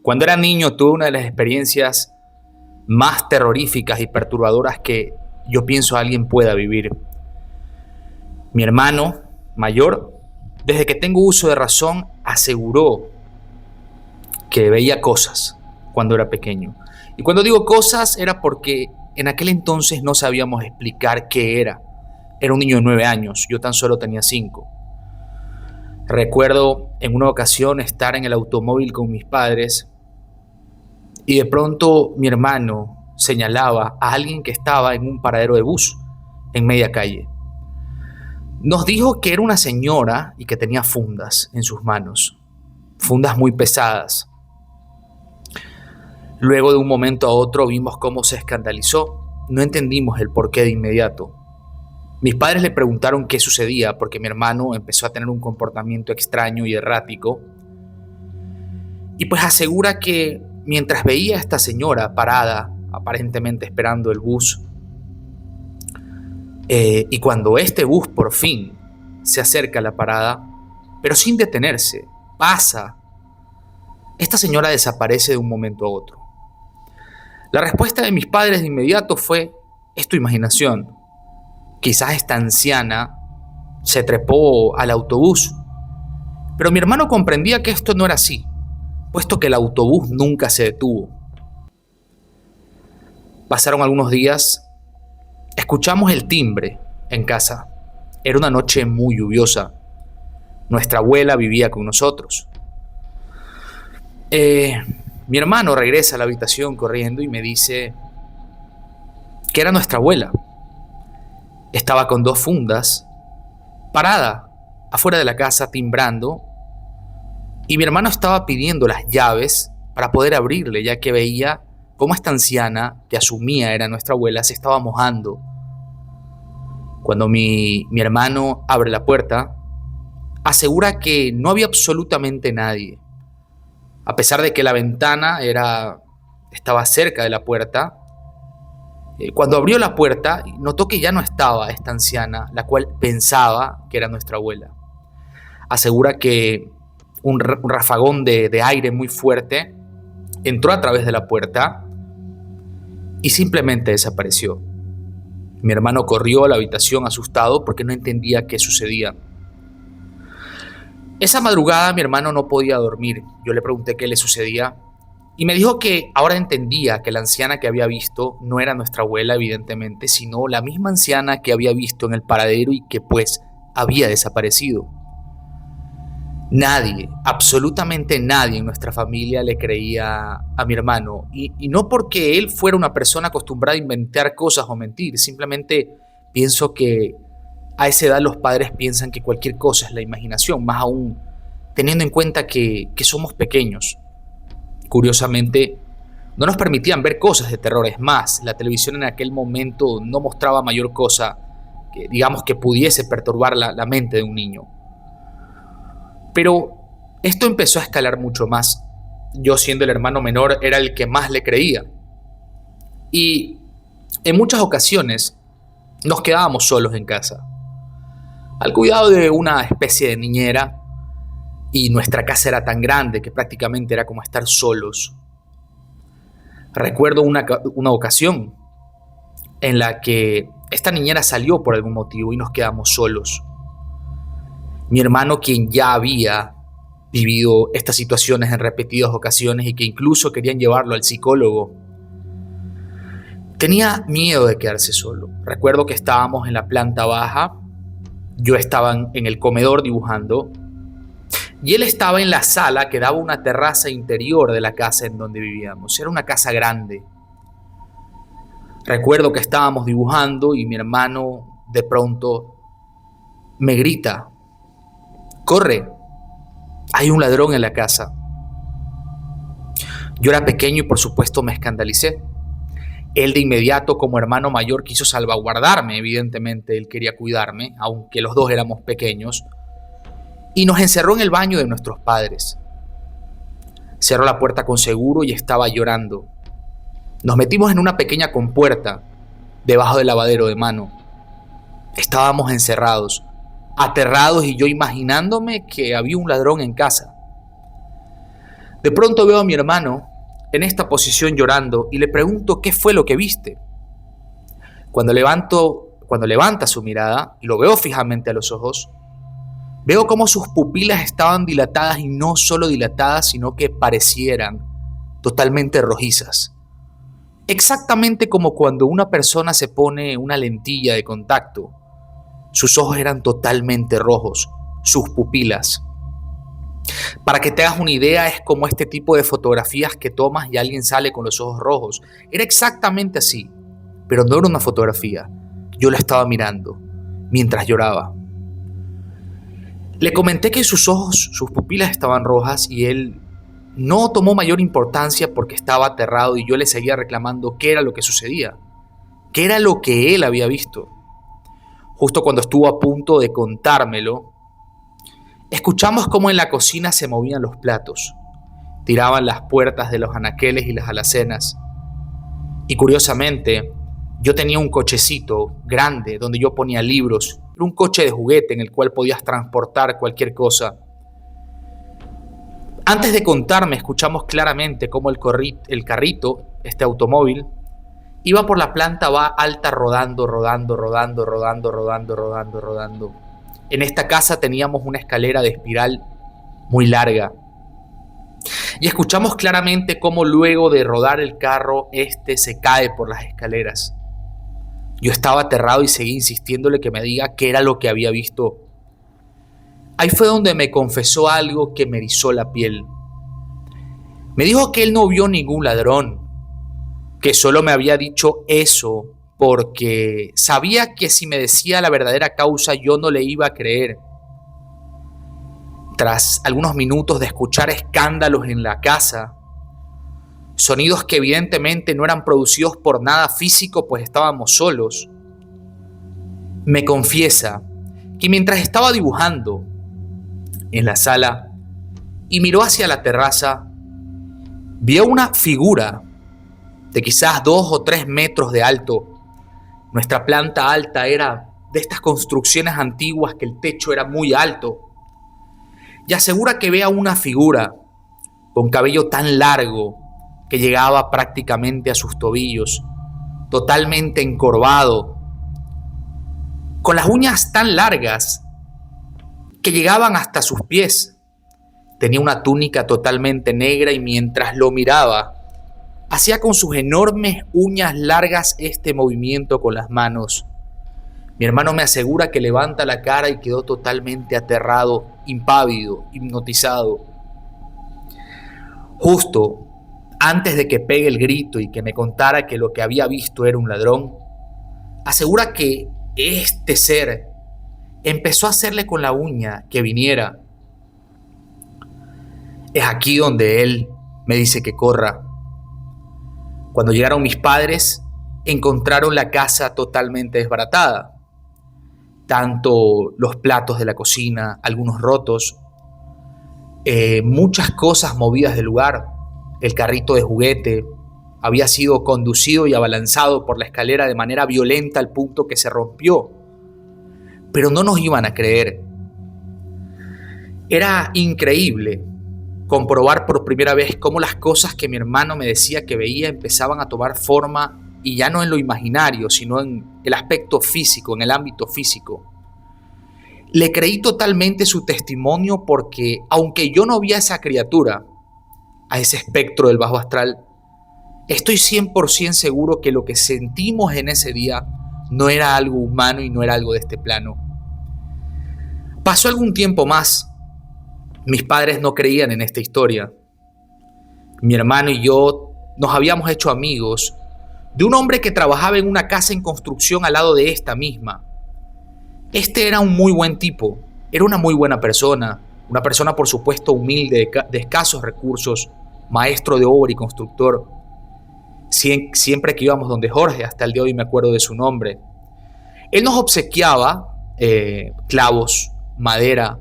Cuando era niño tuve una de las experiencias más terroríficas y perturbadoras que yo pienso alguien pueda vivir. Mi hermano mayor, desde que tengo uso de razón, aseguró que veía cosas cuando era pequeño. Y cuando digo cosas era porque en aquel entonces no sabíamos explicar qué era. Era un niño de 9 años, yo tan solo tenía 5. Recuerdo en una ocasión estar en el automóvil con mis padres y de pronto mi hermano señalaba a alguien que estaba en un paradero de bus en media calle. Nos dijo que era una señora y que tenía fundas en sus manos, fundas muy pesadas. Luego de un momento a otro vimos cómo se escandalizó. No entendimos el porqué de inmediato. Mis padres le preguntaron qué sucedía porque mi hermano empezó a tener un comportamiento extraño y errático. Y pues asegura que mientras veía a esta señora parada, aparentemente esperando el bus, y cuando este bus por fin se acerca a la parada, pero sin detenerse, pasa, esta señora desaparece de un momento a otro. La respuesta de mis padres de inmediato fue: es tu imaginación. Quizás esta anciana se trepó al autobús. Pero mi hermano comprendía que esto no era así, puesto que el autobús nunca se detuvo. Pasaron algunos días, escuchamos el timbre en casa. Era una noche muy lluviosa. Nuestra abuela vivía con nosotros. Mi hermano regresa a la habitación corriendo y me dice que era nuestra abuela. Estaba con 2 fundas, parada afuera de la casa timbrando, y mi hermano estaba pidiendo las llaves para poder abrirle, ya que veía cómo esta anciana, que asumía era nuestra abuela, se estaba mojando. Cuando mi hermano abre la puerta, asegura que no había absolutamente nadie. A pesar de que la ventana estaba cerca de la puerta, cuando abrió la puerta, notó que ya no estaba esta anciana, la cual pensaba que era nuestra abuela. Asegura que un rafagón de aire muy fuerte entró a través de la puerta y simplemente desapareció. Mi hermano corrió a la habitación asustado porque no entendía qué sucedía. Esa madrugada mi hermano no podía dormir. Yo le pregunté qué le sucedía y me dijo que ahora entendía que la anciana que había visto no era nuestra abuela, evidentemente, sino la misma anciana que había visto en el paradero y que pues había desaparecido. Nadie, absolutamente nadie en nuestra familia le creía a mi hermano. Y no porque él fuera una persona acostumbrada a inventar cosas o mentir. Simplemente pienso que a esa edad los padres piensan que cualquier cosa es la imaginación, más aún teniendo en cuenta que somos pequeños. Curiosamente, no nos permitían ver cosas de terror. Es más, la televisión en aquel momento no mostraba mayor cosa que, digamos, que pudiese perturbar la mente de un niño. Pero esto empezó a escalar mucho más. Yo, siendo el hermano menor, era el que más le creía. Y en muchas ocasiones nos quedábamos solos en casa, al cuidado de una especie de niñera, y nuestra casa era tan grande que prácticamente era como estar solos. Recuerdo una ocasión en la que esta niñera salió por algún motivo y nos quedamos solos. Mi hermano, quien ya había vivido estas situaciones en repetidas ocasiones y que incluso querían llevarlo al psicólogo, tenía miedo de quedarse solo. Recuerdo que estábamos en la planta baja, yo estaba en el comedor dibujando y él estaba en la sala que daba una terraza interior de la casa en donde vivíamos. Era una casa grande. Recuerdo que estábamos dibujando y mi hermano de pronto me grita: ¡corre! Hay un ladrón en la casa. Yo era pequeño y por supuesto me escandalicé. Él de inmediato, como hermano mayor, quiso salvaguardarme. Evidentemente él quería cuidarme, aunque los dos éramos pequeños, y nos encerró en el baño de nuestros padres. Cerró la puerta con seguro y estaba llorando. Nos metimos en una pequeña compuerta debajo del lavadero de mano. Estábamos encerrados, aterrados, y yo imaginándome que había un ladrón en casa. De pronto veo a mi hermano en esta posición llorando y le pregunto qué fue lo que viste. Cuando levanta su mirada y lo veo fijamente a los ojos, veo cómo sus pupilas estaban dilatadas y no solo dilatadas, sino que parecieran totalmente rojizas. Exactamente como cuando una persona se pone una lentilla de contacto. Sus ojos eran totalmente rojos, sus pupilas. Para que te hagas una idea, es como este tipo de fotografías que tomas y alguien sale con los ojos rojos. Era exactamente así, pero no era una fotografía. Yo la estaba mirando mientras lloraba. Le comenté que sus ojos, sus pupilas estaban rojas y él no tomó mayor importancia porque estaba aterrado y yo le seguía reclamando qué era lo que sucedía, qué era lo que él había visto. Justo cuando estuvo a punto de contármelo, escuchamos cómo en la cocina se movían los platos, tiraban las puertas de los anaqueles y las alacenas. Y curiosamente, yo tenía un cochecito grande donde yo ponía libros. Era un coche de juguete en el cual podías transportar cualquier cosa. Antes de contarme, escuchamos claramente cómo el carrito, este automóvil, iba por la planta alta rodando. En esta casa teníamos una escalera de espiral muy larga. Y escuchamos claramente cómo luego de rodar el carro, se cae por las escaleras. Yo estaba aterrado y seguí insistiéndole que me diga qué era lo que había visto. Ahí fue donde me confesó algo que me erizó la piel. Me dijo que él no vio ningún ladrón, que solo me había dicho eso porque sabía que si me decía la verdadera causa yo no le iba a creer. Tras algunos minutos de escuchar escándalos en la casa, sonidos que evidentemente no eran producidos por nada físico, pues estábamos solos, me confiesa que mientras estaba dibujando en la sala y miró hacia la terraza, vio una figura de quizás 2 o 3 metros de alto. Nuestra planta alta era de estas construcciones antiguas que el techo era muy alto. Y asegura que ve a una figura con cabello tan largo que llegaba prácticamente a sus tobillos, totalmente encorvado, con las uñas tan largas que llegaban hasta sus pies. Tenía una túnica totalmente negra y mientras lo miraba, hacía con sus enormes uñas largas este movimiento con las manos. Mi hermano me asegura que levanta la cara y quedó totalmente aterrado, impávido, hipnotizado. Justo antes de que pegue el grito y que me contara que lo que había visto era un ladrón, asegura que este ser empezó a hacerle con la uña que viniera. Es aquí donde él me dice que corra. Cuando llegaron mis padres, encontraron la casa totalmente desbaratada. Tanto los platos de la cocina, algunos rotos, muchas cosas movidas del lugar. El carrito de juguete había sido conducido y abalanzado por la escalera de manera violenta al punto que se rompió. Pero no nos iban a creer. Era increíble comprobar por primera vez cómo las cosas que mi hermano me decía que veía empezaban a tomar forma, y ya no en lo imaginario, sino en el aspecto físico, en el ámbito físico. Le creí totalmente su testimonio porque, aunque yo no vi a esa criatura, a ese espectro del bajo astral, estoy 100% seguro que lo que sentimos en ese día no era algo humano y no era algo de este plano. Pasó algún tiempo más. Mis padres no creían en esta historia. Mi hermano y yo nos habíamos hecho amigos de un hombre que trabajaba en una casa en construcción al lado de esta misma. Este era un muy buen tipo, era una muy buena persona, una persona por supuesto humilde, de escasos recursos, maestro de obra y constructor. Siempre que íbamos donde Jorge, hasta el día de hoy me acuerdo de su nombre, él nos obsequiaba clavos, madera,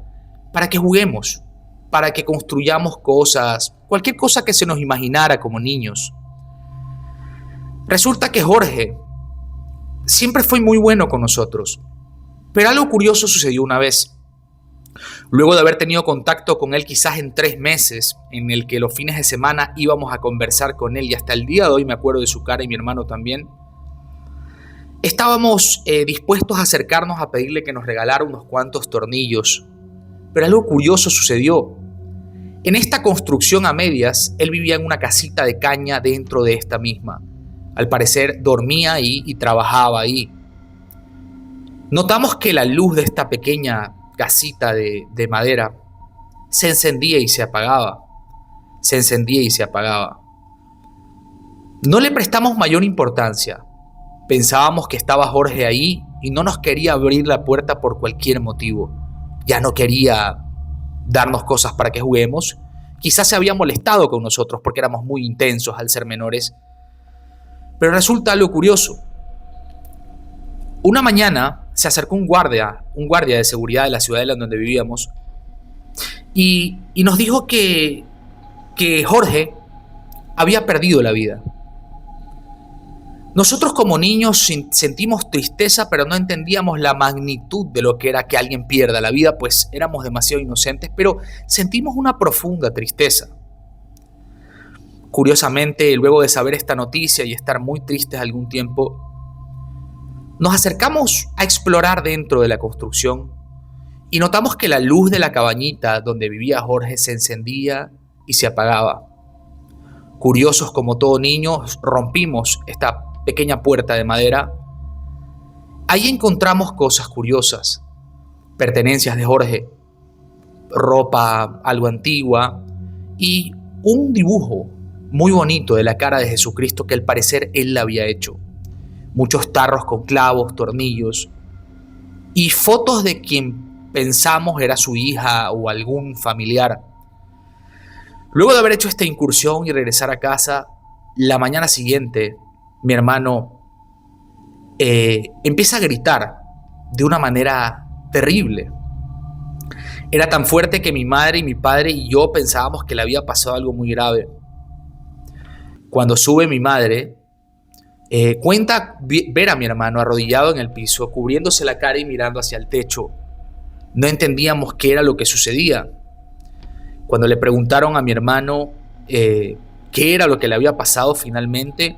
para que juguemos, para que construyamos cosas, cualquier cosa que se nos imaginara como niños. Resulta que Jorge siempre fue muy bueno con nosotros, pero algo curioso sucedió una vez. Luego de haber tenido contacto con él quizás en 3 meses, en el que los fines de semana íbamos a conversar con él, y hasta el día de hoy me acuerdo de su cara y mi hermano también, estábamos dispuestos a acercarnos a pedirle que nos regalara unos cuantos tornillos. Pero algo curioso sucedió. En esta construcción a medias, él vivía en una casita de caña dentro de esta misma. Al parecer dormía ahí y trabajaba ahí. Notamos que la luz de esta pequeña casita de madera se encendía y se apagaba. Se encendía y se apagaba. No le prestamos mayor importancia. Pensábamos que estaba Jorge ahí y no nos quería abrir la puerta por cualquier motivo. Ya no quería darnos cosas para que juguemos. Quizás se había molestado con nosotros porque éramos muy intensos al ser menores. Pero resulta algo curioso. Una mañana se acercó un guardia de seguridad de la ciudadela en donde vivíamos, y nos dijo que Jorge había perdido la vida. Nosotros como niños sentimos tristeza, pero no entendíamos la magnitud de lo que era que alguien pierda la vida, pues éramos demasiado inocentes, pero sentimos una profunda tristeza. Curiosamente, luego de saber esta noticia y estar muy tristes algún tiempo, nos acercamos a explorar dentro de la construcción y notamos que la luz de la cabañita donde vivía Jorge se encendía y se apagaba. Curiosos como todo niño, rompimos esta pequeña puerta de madera. Ahí encontramos cosas curiosas, pertenencias de Jorge, ropa algo antigua y un dibujo muy bonito de la cara de Jesucristo que al parecer él la había hecho. Muchos tarros con clavos, tornillos y fotos de quien pensamos era su hija o algún familiar. Luego de haber hecho esta incursión y regresar a casa, la mañana siguiente mi hermano empieza a gritar de una manera terrible. Era tan fuerte que mi madre y mi padre y yo pensábamos que le había pasado algo muy grave. Cuando sube mi madre, cuenta ver a mi hermano arrodillado en el piso, cubriéndose la cara y mirando hacia el techo. No entendíamos qué era lo que sucedía. Cuando le preguntaron a mi hermano qué era lo que le había pasado finalmente,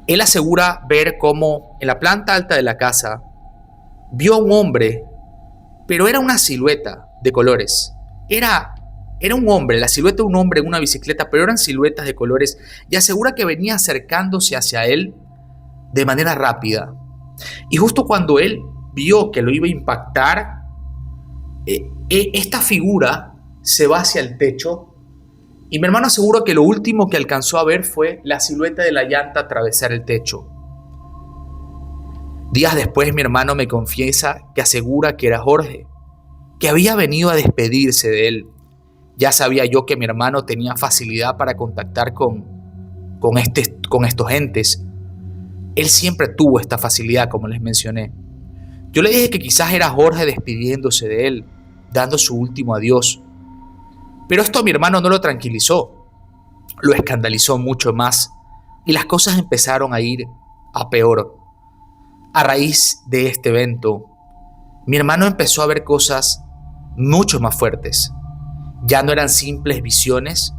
él asegura ver cómo en la planta alta de la casa vio a un hombre, pero era una silueta de colores. Era un hombre, la silueta de un hombre en una bicicleta, pero eran siluetas de colores, y asegura que venía acercándose hacia él de manera rápida. Y justo cuando él vio que lo iba a impactar, esta figura se va hacia el techo. Y mi hermano asegura que lo último que alcanzó a ver fue la silueta de la llanta atravesar el techo. Días después mi hermano me confiesa que asegura que era Jorge, que había venido a despedirse de él. Ya sabía yo que mi hermano tenía facilidad para contactar con estos entes. Él siempre tuvo esta facilidad, como les mencioné. Yo le dije que quizás era Jorge despidiéndose de él, dando su último adiós. Pero esto a mi hermano no lo tranquilizó, lo escandalizó mucho más y las cosas empezaron a ir a peor. A raíz de este evento, mi hermano empezó a ver cosas mucho más fuertes. Ya no eran simples visiones,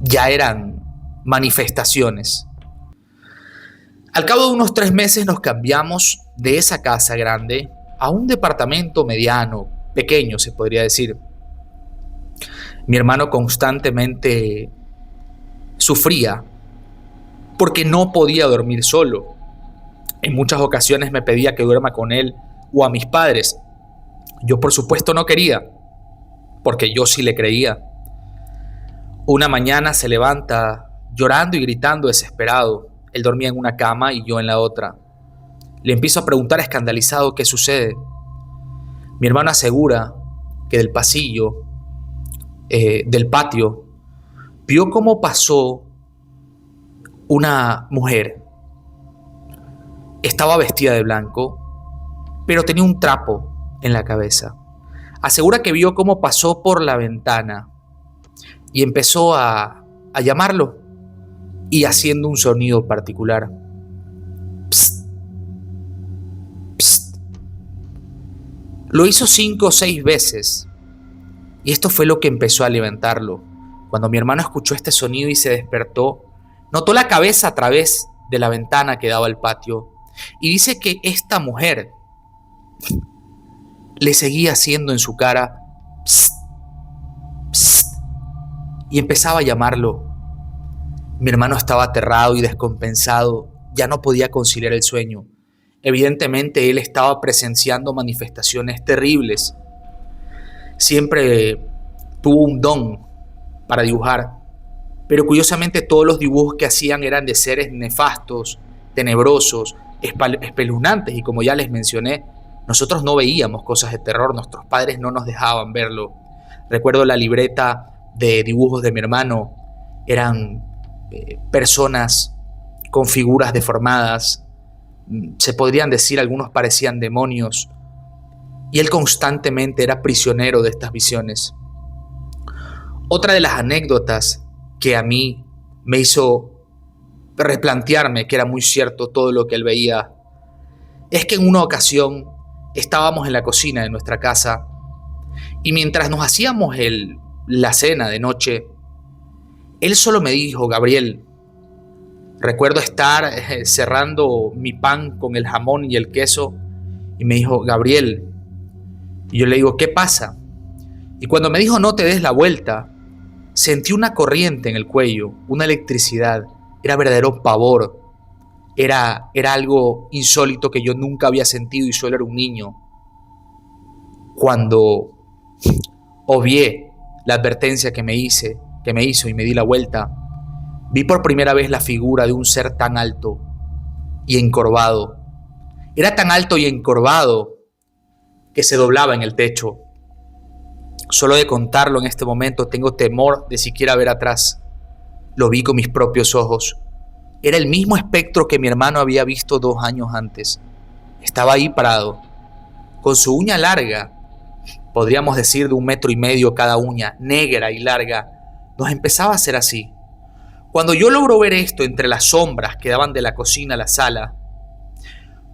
ya eran manifestaciones. Al cabo de unos 3 meses nos cambiamos de esa casa grande a un departamento mediano, pequeño se podría decir. Mi hermano constantemente sufría porque no podía dormir solo. En muchas ocasiones me pedía que duerma con él o a mis padres. Yo por supuesto no quería, porque yo sí le creía. Una mañana se levanta llorando y gritando desesperado. Él dormía en una cama y yo en la otra. Le empiezo a preguntar escandalizado qué sucede. Mi hermano asegura que del pasillo, del patio, vio cómo pasó una mujer. Estaba vestida de blanco, pero tenía un trapo en la cabeza. Asegura que vio cómo pasó por la ventana y empezó a llamarlo y haciendo un sonido particular. Psst, psst. Lo hizo 5 o 6 veces y esto fue lo que empezó a levantarlo. Cuando mi hermano escuchó este sonido y se despertó, notó la cabeza a través de la ventana que daba al patio y dice que esta mujer le seguía haciendo en su cara psst, psst, y empezaba a llamarlo. Mi hermano estaba aterrado y descompensado, ya no podía conciliar el sueño. Evidentemente él estaba presenciando manifestaciones terribles. Siempre tuvo un don para dibujar, pero curiosamente todos los dibujos que hacían eran de seres nefastos, tenebrosos, espeluznantes, y como ya les mencioné, nosotros no veíamos cosas de terror, nuestros padres no nos dejaban verlo. Recuerdo la libreta de dibujos de mi hermano, eran personas con figuras deformadas, se podrían decir, algunos parecían demonios, y él constantemente era prisionero de estas visiones. Otra de las anécdotas que a mí me hizo replantearme que era muy cierto todo lo que él veía, es que en una ocasión estábamos en la cocina de nuestra casa y mientras nos hacíamos la cena de noche, él solo me dijo: Gabriel, recuerdo estar cerrando mi pan con el jamón y el queso y me dijo: Gabriel, y yo le digo: ¿qué pasa? Y cuando me dijo: no te des la vuelta, sentí una corriente en el cuello, una electricidad, era verdadero pavor, era algo insólito que yo nunca había sentido y solo era un niño. Cuando obvié la advertencia que me hizo y me di la vuelta, vi por primera vez la figura de un ser tan alto y encorvado. Era tan alto y encorvado que se doblaba en el techo. Solo de contarlo en este momento tengo temor de siquiera ver atrás. Lo vi con mis propios ojos. Era el mismo espectro que mi hermano había visto 2 años antes. Estaba ahí parado, con su uña larga, podríamos decir de 1,5 metros cada uña, negra y larga. Nos empezaba a hacer así. Cuando yo logro ver esto entre las sombras que daban de la cocina a la sala,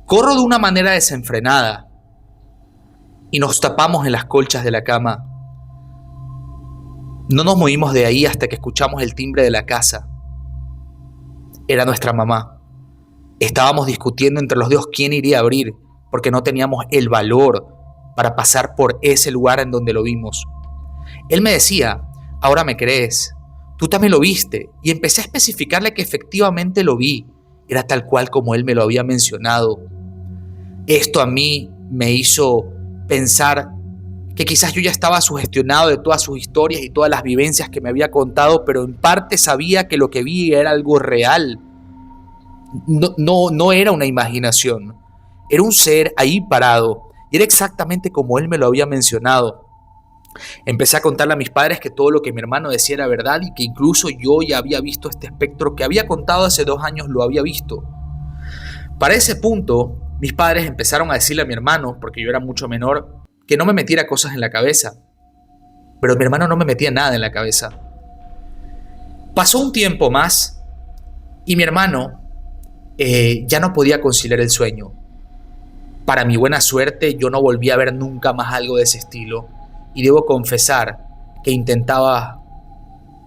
corro de una manera desenfrenada y nos tapamos en las colchas de la cama. No nos movimos de ahí hasta que escuchamos el timbre de la casa. Era nuestra mamá. Estábamos discutiendo entre los dos quién iría a abrir, porque no teníamos el valor para pasar por ese lugar en donde lo vimos. Él me decía: ahora me crees, tú también lo viste, y empecé a especificarle que efectivamente lo vi, era tal cual como él me lo había mencionado. Esto a mí me hizo pensar que quizás yo ya estaba sugestionado de todas sus historias y todas las vivencias que me había contado, pero en parte sabía que lo que vi era algo real. No era una imaginación, era un ser ahí parado, y era exactamente como él me lo había mencionado. Empecé a contarle a mis padres que todo lo que mi hermano decía era verdad y que incluso yo ya había visto este espectro que había contado hace 2 años, lo había visto. Para ese punto, mis padres empezaron a decirle a mi hermano, porque yo era mucho menor, que no me metiera cosas en la cabeza. Pero mi hermano no me metía nada en la cabeza. Pasó un tiempo más y mi hermano ya no podía conciliar el sueño. Para mi buena suerte, yo no volví a ver nunca más algo de ese estilo. Y debo confesar que intentaba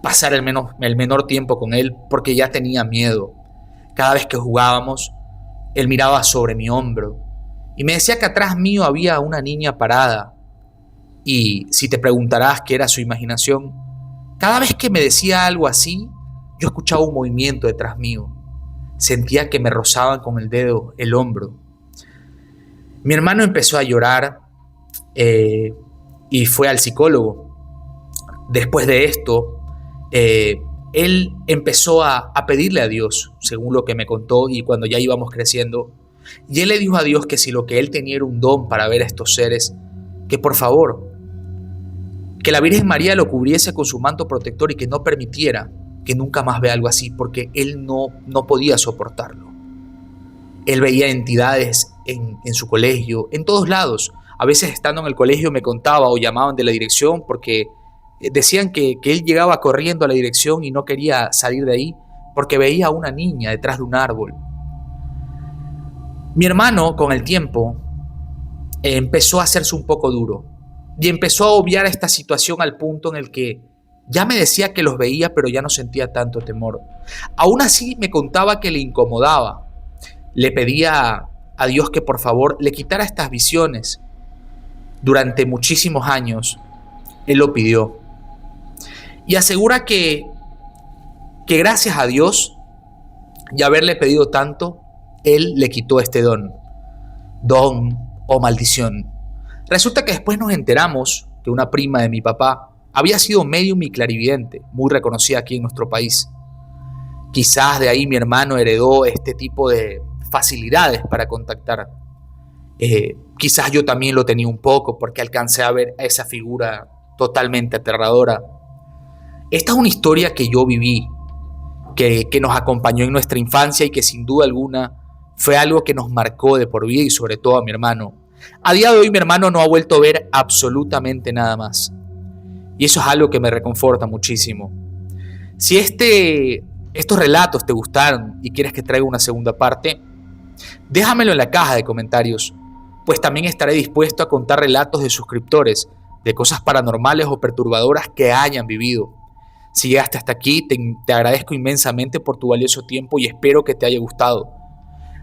pasar el menor tiempo con él porque ya tenía miedo. Cada vez que jugábamos, él miraba sobre mi hombro y me decía que atrás mío había una niña parada. Y si te preguntarás qué era su imaginación, cada vez que me decía algo así, yo escuchaba un movimiento detrás mío. Sentía que me rozaban con el dedo el hombro. Mi hermano empezó a llorar y fue al psicólogo. Después de esto, él empezó a pedirle a Dios, según lo que me contó, y cuando ya íbamos creciendo, y él le dijo a Dios que si lo que él tenía era un don para ver a estos seres, que por favor, que la Virgen María lo cubriese con su manto protector y que no permitiera que nunca más vea algo así, porque él no podía soportarlo. Él veía entidades en su colegio, en todos lados. A veces estando en el colegio me contaba o llamaban de la dirección porque decían que él llegaba corriendo a la dirección y no quería salir de ahí porque veía a una niña detrás de un árbol. Mi hermano, con el tiempo, empezó a hacerse un poco duro y empezó a obviar esta situación al punto en el que ya me decía que los veía, pero ya no sentía tanto temor. Aún así me contaba que le incomodaba. Le pedía a Dios que por favor le quitara estas visiones. Durante muchísimos años él lo pidió y asegura que gracias a Dios y haberle pedido tanto, él le quitó este don o maldición. Resulta que después nos enteramos que una prima de mi papá había sido médium y clarividente, muy reconocida aquí en nuestro país. Quizás de ahí mi hermano heredó este tipo de facilidades para contactar. Quizás yo también lo tenía un poco porque alcancé a ver a esa figura totalmente aterradora. Esta es una historia que yo viví, que nos acompañó en nuestra infancia y que sin duda alguna fue algo que nos marcó de por vida y sobre todo a mi hermano. A día de hoy mi hermano no ha vuelto a ver absolutamente nada más. Y eso es algo que me reconforta muchísimo. Si estos relatos te gustaron y quieres que traiga una segunda parte, déjamelo en la caja de comentarios, pues también estaré dispuesto a contar relatos de suscriptores, de cosas paranormales o perturbadoras que hayan vivido. Si llegaste hasta aquí, te agradezco inmensamente por tu valioso tiempo y espero que te haya gustado.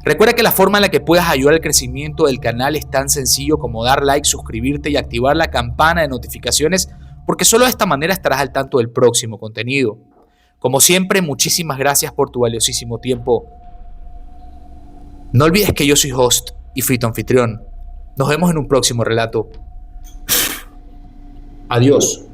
Recuerda que la forma en la que puedas ayudar al crecimiento del canal es tan sencillo como dar like, suscribirte y activar la campana de notificaciones, porque solo de esta manera estarás al tanto del próximo contenido. Como siempre, muchísimas gracias por tu valiosísimo tiempo. No olvides que yo soy host y fui tu anfitrión. Nos vemos en un próximo relato. Adiós.